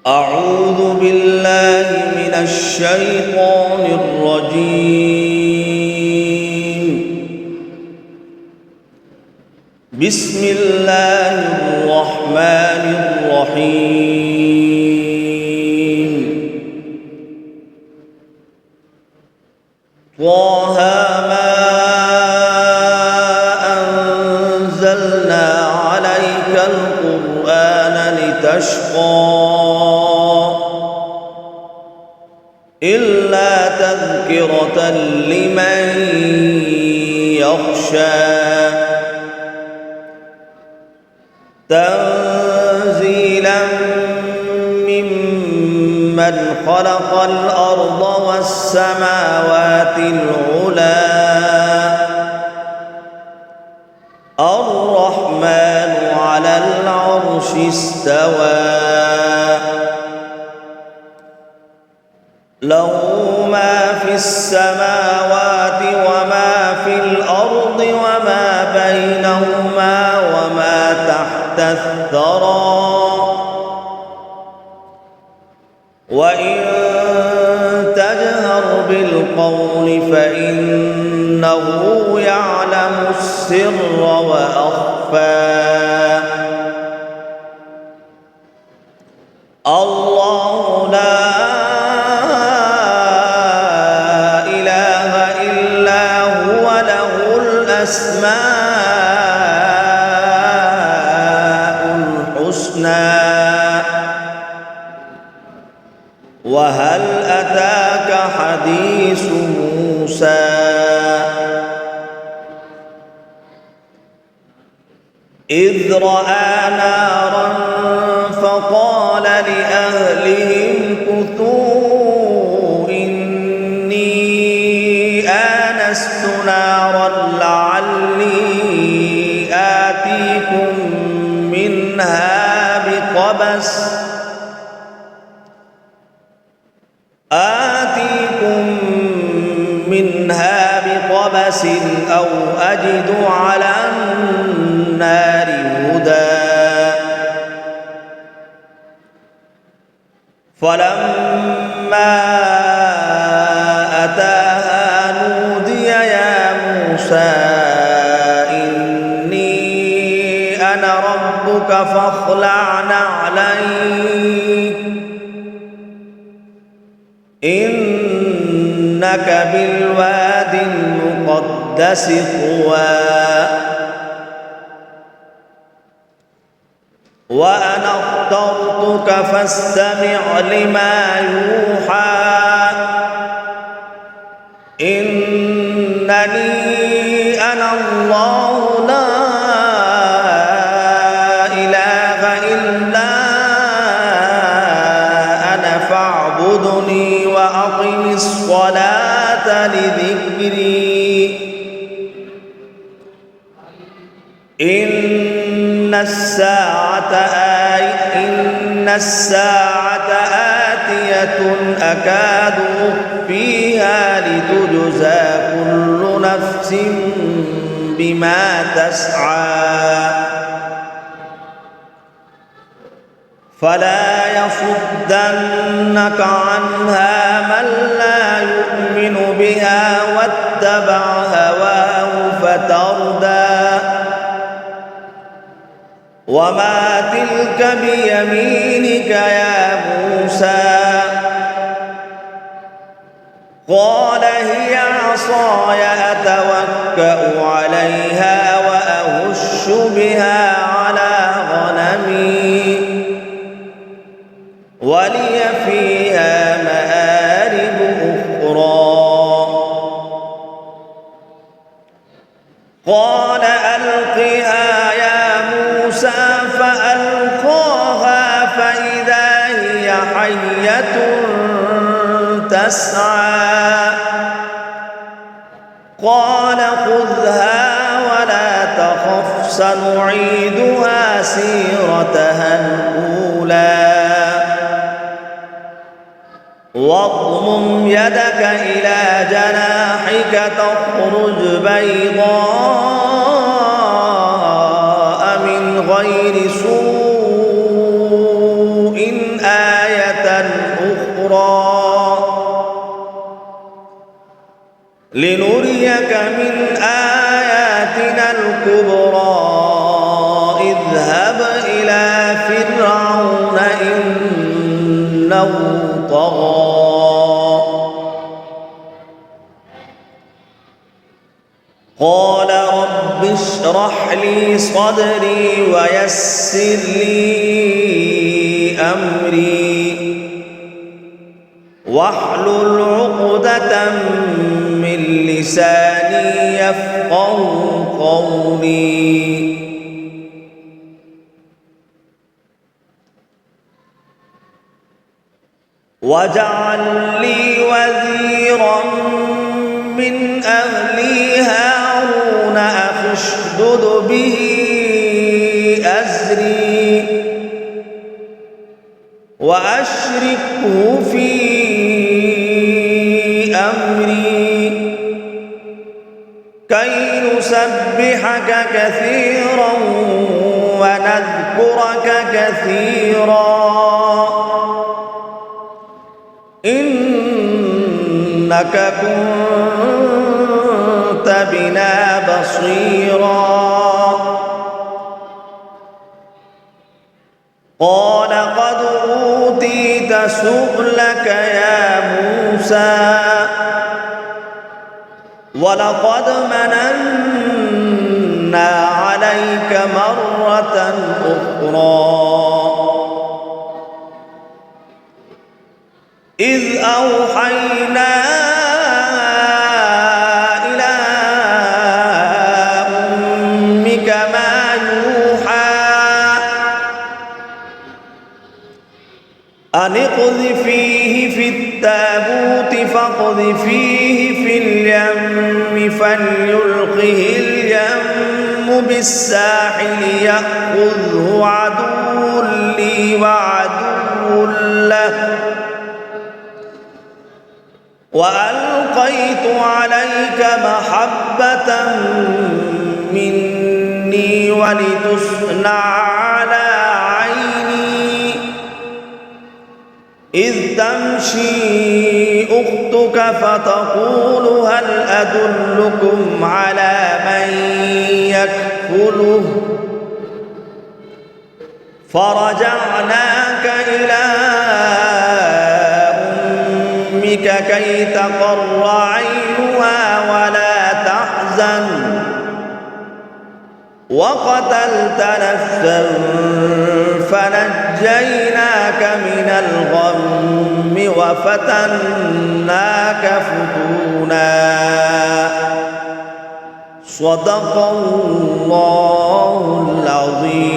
أعوذ بالله من الشيطان الرجيم. بسم الله الرحمن الرحيم. طه ما أنزلنا عليك القرآن لتشقى إلا تذكرة لمن يخشى تنزيلا ممن خلق الأرض والسماوات العلى الرحمن على العرش استوى له ما في السماوات وما في الأرض وما بينهما وما تحت الثرى وإن تجهر بالقول فإنه يعلم السر وأخفى الله لا إله إلا هو له الأسماء الحسنى وهل أتاك حديث موسى إذ رأى نارا فقال لأهلهم كثوا إني آنست نارا لعلي آتيكم منها بقبس أو أجد على النار هدى فلما أتاها نودي يا موسى إني أنا ربك فاخلع نعليك إنك بالوادي المقدس طوى وأنا اخترتك فاستمع لما يوحى إنني أنا الله لا إله إلا أنا فاعبدني وأقم الصلاة لذكري إن الساعة آتية أكاد أخفيها لتجزى كل نفس بما تسعى فلا يصدنك عنها من لا يؤمن بها واتبع هواه فتردى وما تلك بيمينك يا موسى قال هي عصاي أتوكأ عليها وأهش بها على غنمي ولي فيها مآرب أخرى قال ألقها يا موسى فألقاها فإذا هي حية تسعى قال خذها ولا تخف سنعيدها سيرتها الأولى واضمم يدك إلى جناحك تخرج بيضاء من غير سوء آية لنريك من آياتنا الكبرى اذهب إلى فرعون إنه طغى قال رب اشرح لي صدري ويسر لي أمري واحلل عقدة من لساني يفقهوا قولي واجعل لي وزيرا من أهلي هارون أخي اشدد به أزري وأشركه في أمري كي نسبحك كثيرا ونذكرك كثيرا إنك كنت بنا بصيرا قال قد أوتيت سؤلك يا موسى ولقد مننا عليك مرة أخرى إذ أوحينا إلى أمك ما يوحى أن اقذفيه في التابوت فاقذفيه في اليم فليلقه اليم بالساحل يأخذه عدو لي وعدو له وألقيت عليك محبة مني ولتصنع على عيني إذ تمشي أختك فتقول هل أدلكم على من يكفله فرجعناك إلى كي تقر عينها ولا تحزن وقتلت نفسا فنجيناك من الغم وفتناك فتونا صدق الله العظيم.